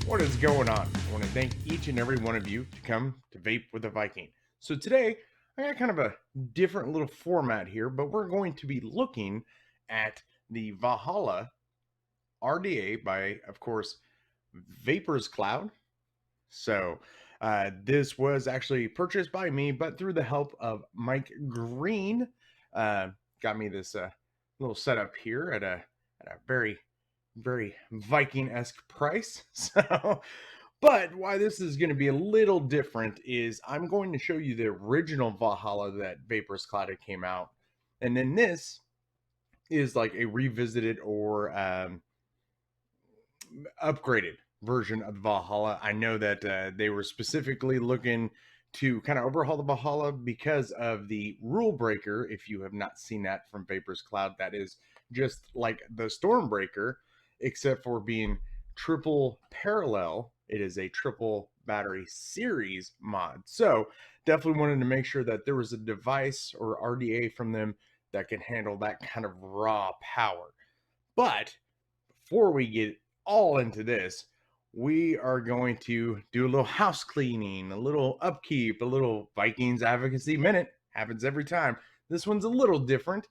What is going on? I want to thank each and every one of you to come to Vape with a Viking. So today, I got kind of a different little format here, but we're going to be looking at the Valhalla RDA by, of course, VaperzCloud. So this was actually purchased by me, but through the help of Mike Green, got me this little setup here at a very Viking-esque price. So, but why this is going to be a little different is I'm going to show you the original Valhalla that VaperzCloud came out, and then this is like a revisited or upgraded version of Valhalla. I know that they were specifically looking to kind of overhaul the Valhalla because of the rule breaker. If you have not seen that from VaperzCloud, that is just like the Stormbreaker, except for being triple parallel. It is a triple battery series mod. So definitely wanted to make sure that there was a device or RDA from them that can handle that kind of raw power. But before we get all into this, we are going to do a little house cleaning, a little upkeep, a little Vikings Advocacy minute. Happens every time. This one's a little different,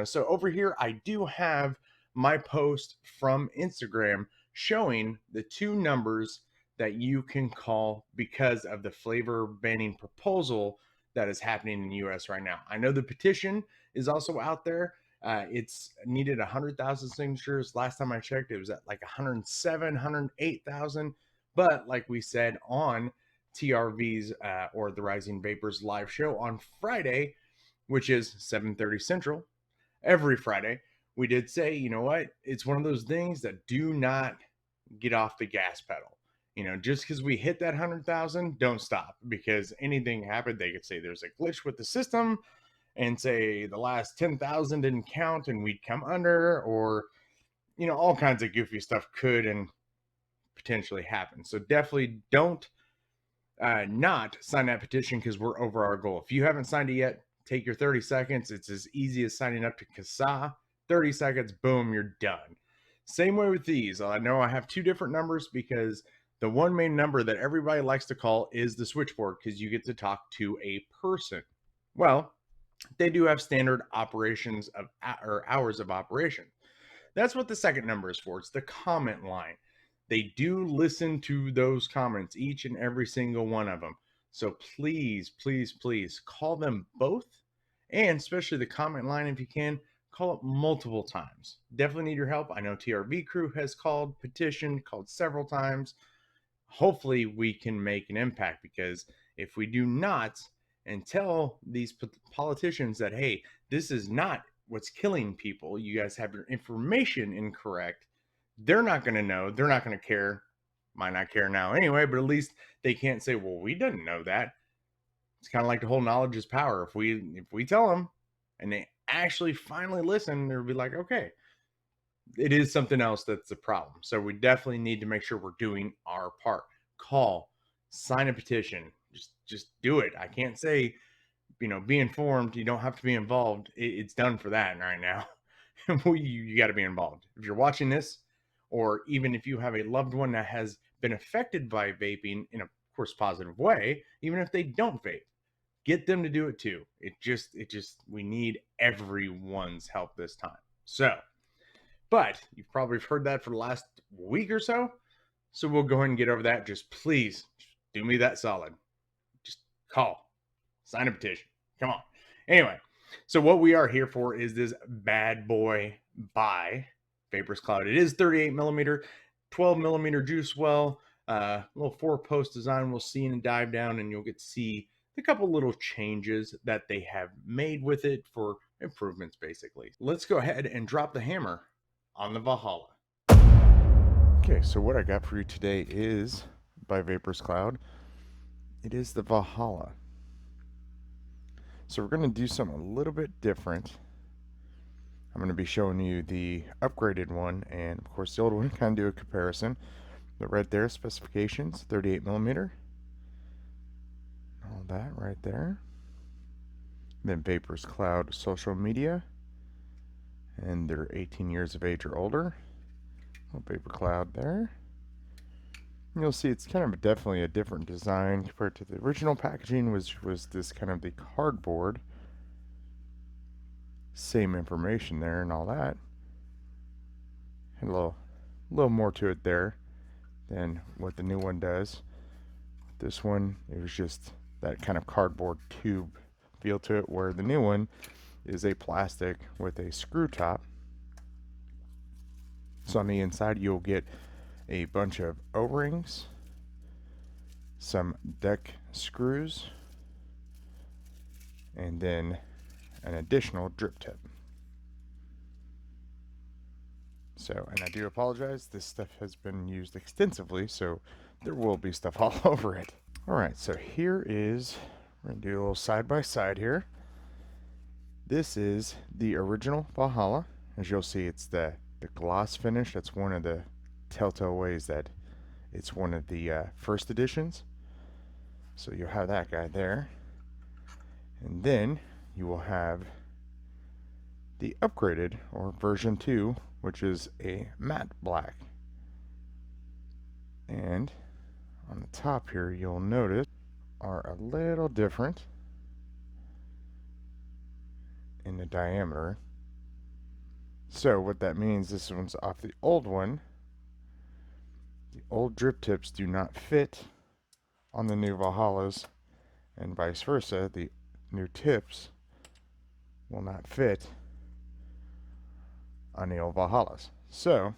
So over here, I do have my post from Instagram showing the two numbers that you can call because of the flavor banning proposal that is happening in the US right now. I know the petition is also out there. It's needed 100,000 signatures. Last time I checked, it was at like 107, 108,000. But like we said on TRV's or the Rising Vapers live show on Friday, which is 7:30 Central, every Friday, we did say, you know what? It's one of those things that do not get off the gas pedal. Just because we hit that 100,000, don't stop, because anything happened. They could say there's a glitch with the system and say the last 10,000 didn't count and we'd come under, or, all kinds of goofy stuff could and potentially happen. So definitely don't not sign that petition because we're over our goal. If you haven't signed it yet, take your 30 seconds. It's as easy as signing up to CASA. 30 seconds, boom, you're done. Same way with these. I know I have two different numbers because the one main number that everybody likes to call is the switchboard because you get to talk to a person. Well, they do have standard operations of or hours of operation. That's what the second number is for. It's the comment line. They do listen to those comments, each and every single one of them. So please, please, please call them both, and especially the comment line if you can. Call it multiple times. Definitely need your help. I know TRV crew has called, petitioned, called several times. Hopefully we can make an impact, because if we do not, and tell these politicians that, hey, this is not what's killing people, you guys have your information incorrect, they're not going to know. They're not going to care. Might not care now anyway, but at least they can't say, well, we didn't know that. It's kind of like the whole knowledge is power. If we tell them and they actually finally listen, they'll be like, okay, it is something else that's the problem. So we definitely need to make sure we're doing our part. Call, sign a petition, just do it. I can't say, be informed. You don't have to be involved. It's done for that right now. You got to be involved. If you're watching this, or even if you have a loved one that has been affected by vaping in a, of course, positive way, even if they don't vape, get them to do it too. We need everyone's help this time. So, but you've probably heard that for the last week or so. So we'll go ahead and get over that. Just please do me that solid. Just call, sign a petition. Come on. Anyway, so what we are here for is this bad boy by VaperzCloud. It is 38 millimeter, 12 millimeter juice well, little 4-post design. We'll see and dive down, and you'll get to see a couple little changes that they have made with it for improvements, basically. Let's go ahead and drop the hammer on the Valhalla. Okay, so what I got for you today is by VaperzCloud. It is the Valhalla. So we're going to do something a little bit different. I'm going to be showing you the upgraded one, and of course the old one, kind of do a comparison. But right there, specifications, 38 millimeter. All that right there. Then VaperzCloud social media, and they're 18 years of age or older. VaperzCloud there. You'll see it's kind of definitely a different design compared to the original packaging, which was this kind of the cardboard. Same information there and all that. And a little more to it there than what the new one does. This one, it was just that kind of cardboard tube feel to it, where the new one is a plastic with a screw top. So on the inside, you'll get a bunch of O-rings, some deck screws, and then an additional drip tip. So, and I do apologize, this stuff has been used extensively, so there will be stuff all over it. Alright, so here is, we're going to do a little side by side here. This is the original Valhalla. As you'll see, it's the gloss finish. That's one of the telltale ways that it's one of the first editions. So you'll have that guy there. And then you will have the upgraded, or version 2, which is a matte black. And on the top here, you'll notice are a little different in the diameter. So what that means, this one's off the old one. The old drip tips do not fit on the new Valhallas, and vice versa. The new tips will not fit on the old Valhallas. So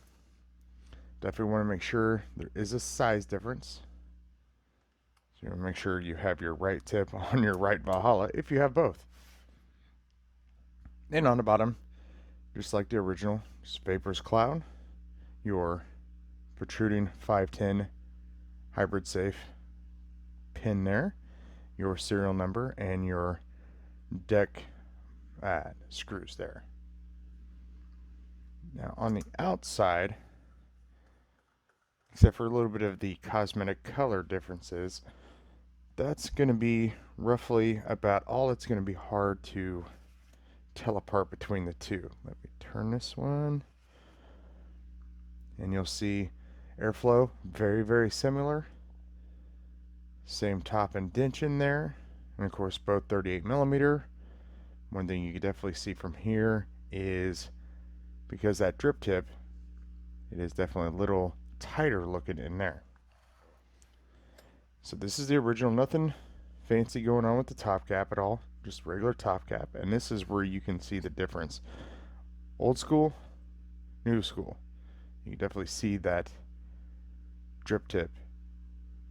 definitely want to make sure there is a size difference. So you want to make sure you have your right tip on your right Valhalla if you have both. And on the bottom, just like the original, just VaperzCloud, your protruding 510 hybrid safe pin there, your serial number, and your deck screws there. Now on the outside, except for a little bit of the cosmetic color differences, that's going to be roughly about all it's going to be hard to tell apart between the two. Let me turn this one, and you'll see airflow very, very similar. Same top indentation there, and of course both 38 millimeter. One thing you can definitely see from here is, because that drip tip, it is definitely a little tighter looking in there. So this is the original, nothing fancy going on with the top cap at all, just regular top cap. And this is where you can see the difference. Old school, new school. You can definitely see that drip tip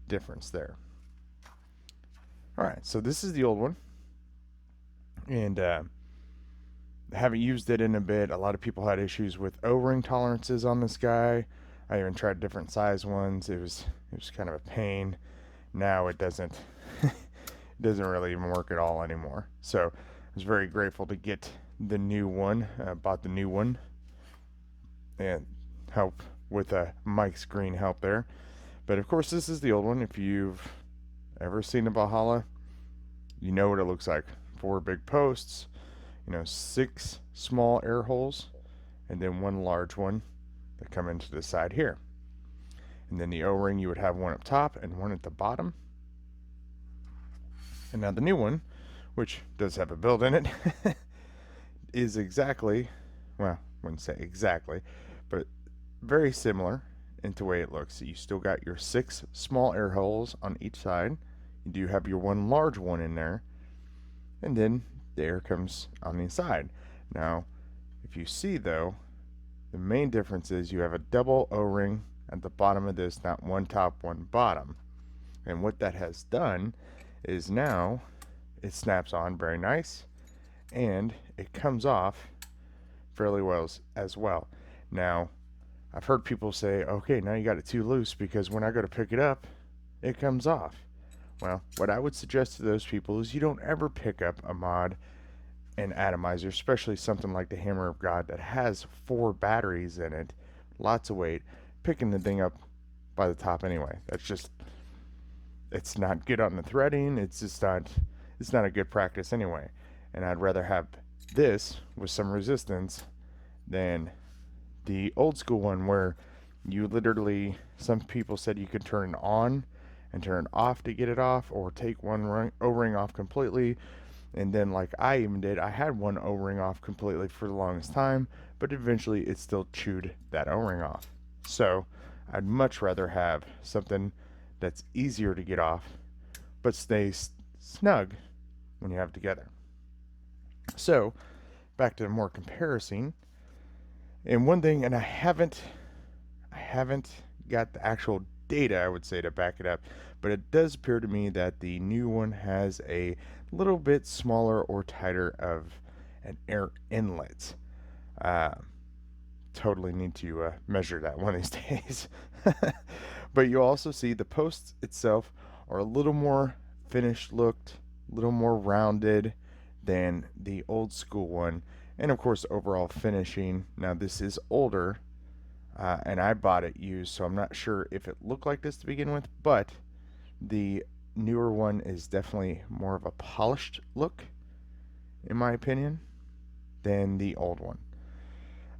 difference there. Alright, so this is the old one. And haven't used it in a bit. A lot of people had issues with O-ring tolerances on this guy. I even tried different size ones. It was kind of a pain. Now it doesn't really even work at all anymore. So I was very grateful to get the new one. Bought the new one, and help with Mike's green help there. But of course, this is the old one. If you've ever seen a Valhalla, you know what it looks like. 4 big posts, 6 small air holes, and then 1 large one that come into the side here. And then the O-ring, you would have 1 up top and 1 at the bottom. And now the new one, which does have a build in it, is exactly, well, I wouldn't say exactly, but very similar into the way it looks. So you still got your 6 small air holes on each side. You do have your 1 large one in there, and then the air comes on the inside. Now, if you see though, the main difference is you have a double O-ring at the bottom of this, not 1 top, 1 bottom. And what that has done is now it snaps on very nice, and it comes off fairly well as well. Now, I've heard people say, okay, now you got it too loose because when I go to pick it up, it comes off. Well, what I would suggest to those people is you don't ever pick up a mod and atomizer, especially something like the Hammer of God that has 4 batteries in it, lots of weight, picking the thing up by the top anyway. That's just, it's not good on the threading. It's not a good practice anyway. And I'd rather have this with some resistance than the old school one where You literally, some people said you could turn it on and turn it off to get it off, or take one O-ring off completely. And then, like I even did, I had one O-ring off completely for the longest time, but eventually it still chewed that O-ring off. So I'd much rather have something that's easier to get off, but stays snug when you have it together. So back to more comparison. And one thing, and I haven't got the actual data, I would say, to back it up, but it does appear to me that the new one has a little bit smaller or tighter of an air inlet. Uh, Totally need to measure that one of these days. But you also see the posts itself are a little more finished looked, a little more rounded than the old school one. And of course, overall finishing. Now, this is older, and I bought it used, so I'm not sure if it looked like this to begin with, but the newer one is definitely more of a polished look, in my opinion, than the old one.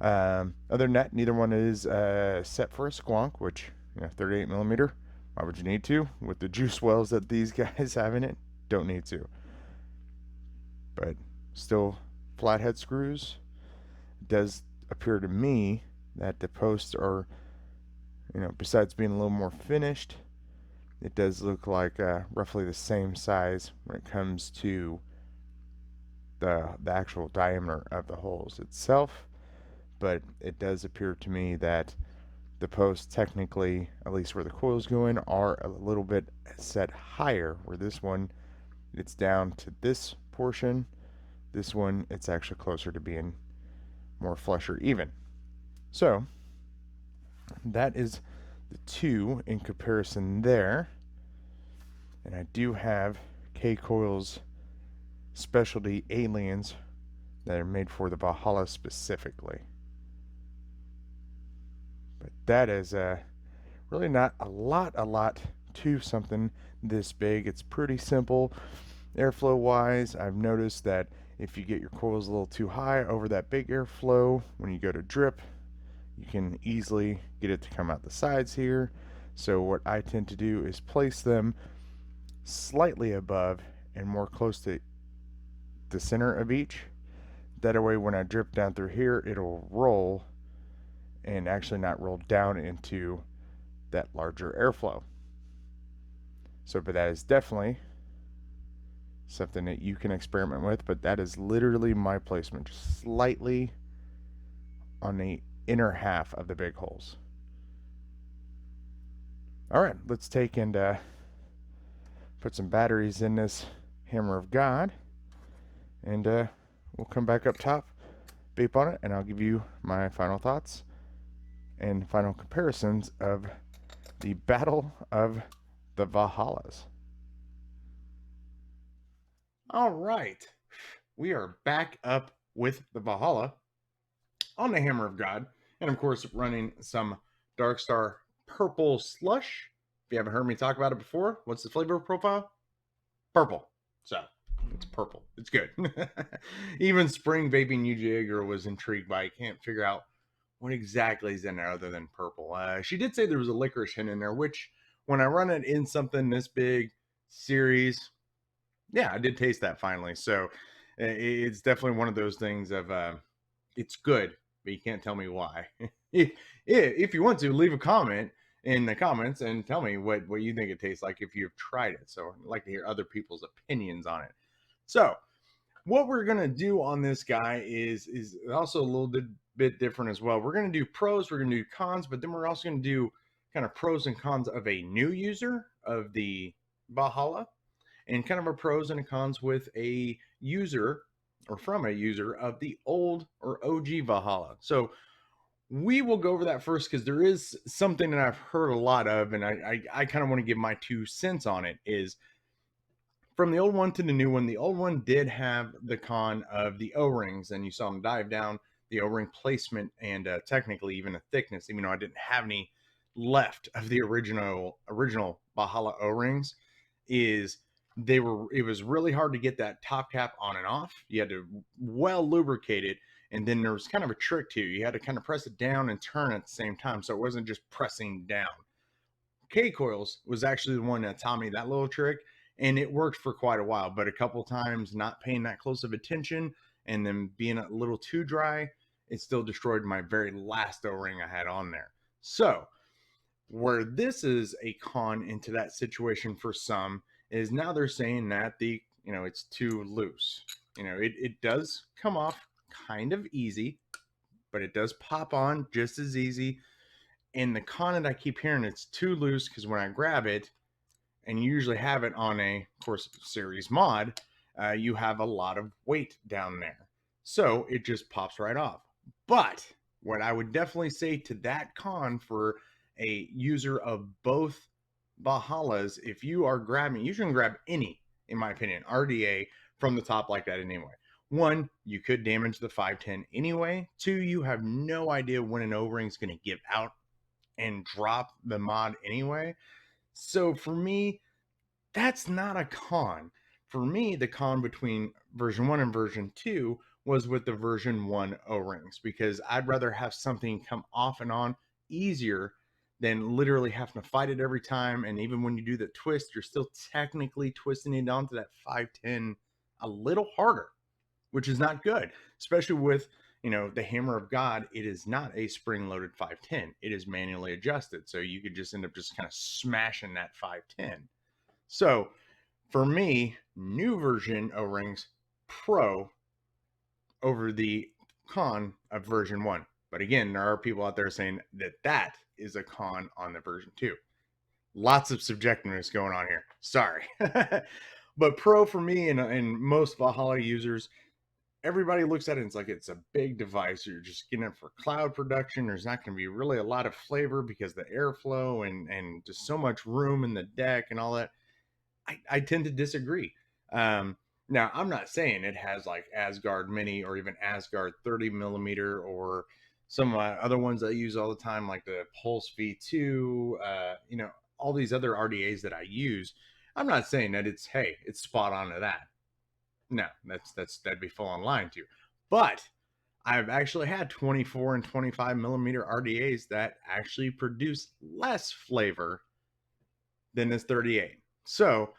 Other than that, neither one is set for a squonk, which, 38 millimeter. Why would you need to? With the juice wells that these guys have in it, don't need to. But still, flathead screws. It does appear to me that the posts are, besides being a little more finished, it does look like roughly the same size when it comes to the actual diameter of the holes itself. But it does appear to me that the posts technically, at least where the coil's going, are a little bit set higher, where this one, it's down to this portion. This one, it's actually closer to being more flush or even. So that is the two in comparison there. And I do have K-Coil's specialty aliens that are made for the Valhalla specifically. But that is really not a lot to something this big. It's pretty simple. Airflow wise, I've noticed that if you get your coils a little too high over that big airflow, when you go to drip, you can easily get it to come out the sides here. So what I tend to do is place them slightly above and more close to the center of each. That way when I drip down through here, it'll roll and actually not roll down into that larger airflow. So, but that is definitely something that you can experiment with, but that is literally my placement, just slightly on the inner half of the big holes. All right, let's take and put some batteries in this Hammer of God, and we'll come back up top, vape on it, and I'll give you my final thoughts and final comparisons of the Battle of the Valhallas. All right. We are back up with the Valhalla on the Hammer of God. And of course, running some Darkstar Purple Slush. If you haven't heard me talk about it before, what's the flavor profile? Purple. So it's purple. It's good. Even Spring Vaping UJ was intrigued by it. Can't figure out what exactly is in there other than purple. She did say there was a licorice hint in there, which when I run it in something this big series, yeah, I did taste that finally. So it's definitely one of those things of it's good, but you can't tell me why. If you want to, leave a comment in the comments and tell me what you think it tastes like if you've tried it. So I'd like to hear other people's opinions on it. So what we're gonna do on this guy is also a little bit different as well. We're gonna do pros, we're gonna do cons, but then we're also gonna do kind of pros and cons of a new user of the Valhalla, and kind of a pros and a cons with a user or from a user of the old or OG Valhalla. So we will go over that first because there is something that I've heard a lot of, and I kind of want to give my 2 cents on it. Is from the old one to the new one. The old one did have the con of the O-rings, and you saw them dive down, the O-ring placement, and technically even the thickness. Even though I didn't have any left of the original Valhalla O-rings, is it was really hard to get that top cap on and off. You had to well lubricate it, And then there was kind of a trick too. You had to kind of press it down and turn at the same time. So it wasn't just pressing down. K Coils was actually the one that taught me that little trick, and it worked for quite a while. But a couple times not paying that close of attention and then being a little too dry, it still destroyed my very last O-ring I had on there. So where this is a con into that situation for some is now they're saying that it's too loose. It does come off kind of easy, but it does pop on just as easy. And the con that I keep hearing, it's too loose because when I grab it, and you usually have it on a, of course, series mod, you have a lot of weight down there. So it just pops right off. But what I would definitely say to that con for a user of both Valhallas, if you are grabbing, you can grab any, in my opinion, RDA from the top like that anyway. One, you could damage the 510 anyway. Two, you have no idea when an O-ring is going to give out and drop the mod anyway. So for me, that's not a con. For me, the con between version 1 and version 2 was with the version 1 O-rings, because I'd rather have something come off and on easier than literally having to fight it every time. And even when you do the twist, you're still technically twisting it onto that 510 a little harder, which is not good, especially with the Hammer of God. It is not a spring-loaded 510. It is manually adjusted, so you could just end up just kind of smashing that 510. So for me, new version O-rings pro over the con of version 1. But again, there are people out there saying that that is a con on the version 2. Lots of subjectiveness going on here. Sorry. But pro for me and most Valhalla users, everybody looks at it and it's like it's a big device. You're just getting it for cloud production. There's not going to be really a lot of flavor because the airflow and just so much room in the deck and all that. I tend to disagree. Now, I'm not saying it has like Asgard Mini or even Asgard 30 millimeter or some other ones I use all the time, like the Pulse V2, all these other RDAs that I use. I'm not saying that it's spot on to that. No, that'd be full on lying to you. But I've actually had 24 and 25 millimeter RDAs that actually produce less flavor than this 38. So,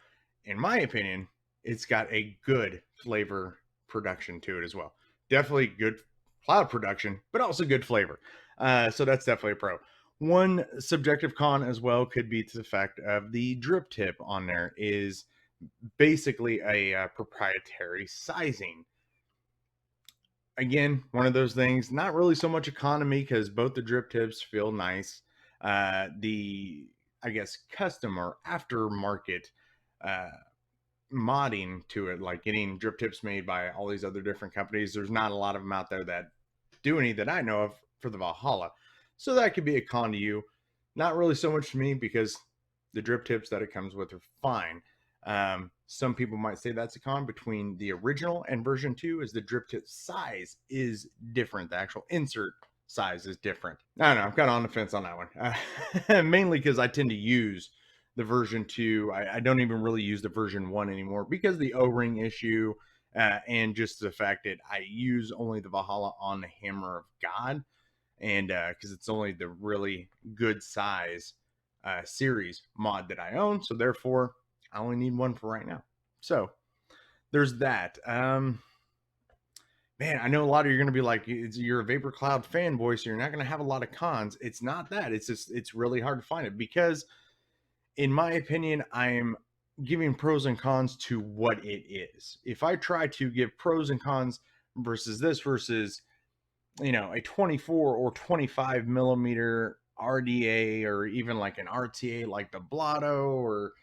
in my opinion, it's got a good flavor production to it as well. Definitely good cloud production, but also good flavor. So that's definitely a pro. One subjective con as well could be to the fact of the drip tip on there is basically a proprietary sizing. Again, one of those things, not really so much economy because both the drip tips feel nice. The, I guess, custom or aftermarket modding to it, like getting drip tips made by all these other different companies, there's not a lot of them out there that do any that I know of for the Valhalla. So that could be a con to you. Not really so much to me because the drip tips that it comes with are fine. Some people might say that's a con between the original and version 2 is the drip tip size is different. The actual insert size is different. I don't know. I'm kind of on the fence on that one. Mainly because I tend to use the version 2. I don't even really use the version 1 anymore because the O-ring issue and just the fact that I use only the Valhalla on the Hammer of God, and because it's only the really good size series mod that I own. So therefore, I only need one for right now. So there's that. Man, I know a lot of you are going to be like, you're a VaporCloud fanboy, so you're not going to have a lot of cons. It's not that. It's just, it's really hard to find it because, in my opinion, I'm giving pros and cons to what it is. If I try to give pros and cons versus this versus, a 24 or 25 millimeter RDA or even like an RTA like the Blotto or,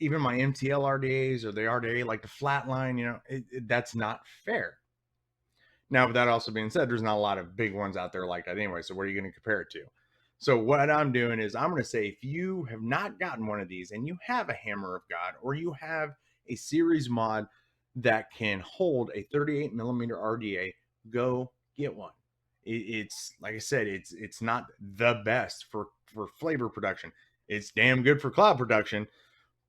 even my MTL RDAs or the RDA like the Flatline, that's not fair. Now, with that also being said, there's not a lot of big ones out there like that anyway. So what are you going to compare it to? So what I'm doing is I'm going to say if you have not gotten one of these and you have a Hammer of God or you have a series mod that can hold a 38 millimeter RDA, go get one. It's like I said, it's not the best for flavor production. It's damn good for cloud production,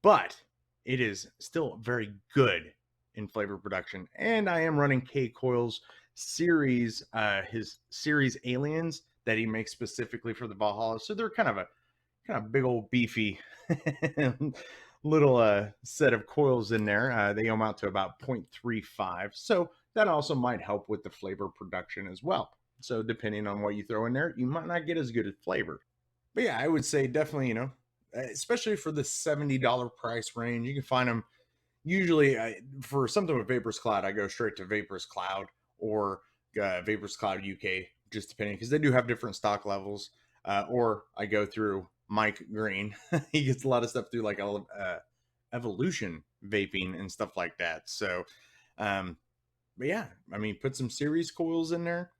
but it is still very good in flavor production. And I am running K coils his series aliens that he makes specifically for the Valhalla. So they're kind of big old beefy little set of coils in there. They amount to about 0.35. So that also might help with the flavor production as well. So depending on what you throw in there, you might not get as good a flavor. But yeah, I would say definitely, especially for the $70 price range, you can find them usually for something with VaperzCloud. I go straight to VaperzCloud or VaperzCloud UK, just depending, because they do have different stock levels. Or I go through Mike Green. He gets a lot of stuff through like Evolution Vaping and stuff like that. So, but yeah, I mean, put some series coils in there,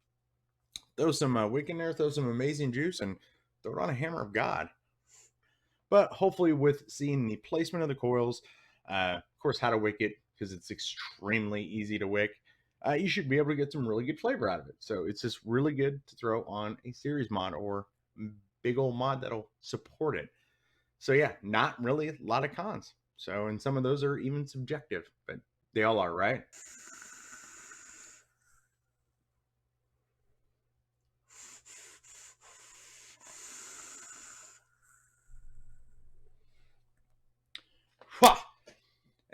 throw some wick in there, throw some amazing juice, and throw it on a hammer of God. But hopefully, with seeing the placement of the coils, of course, how to wick it, because it's extremely easy to wick, you should be able to get some really good flavor out of it. So it's just really good to throw on a series mod or big old mod that'll support it. So yeah, not really a lot of cons. So, and some of those are even subjective, but they all are, right?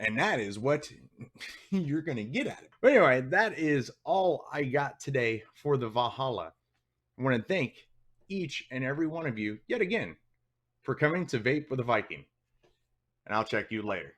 And that is what you're going to get at it. But anyway, that is all I got today for the Valhalla. I want to thank each and every one of you yet again for coming to Vape with a Viking. And I'll check you later.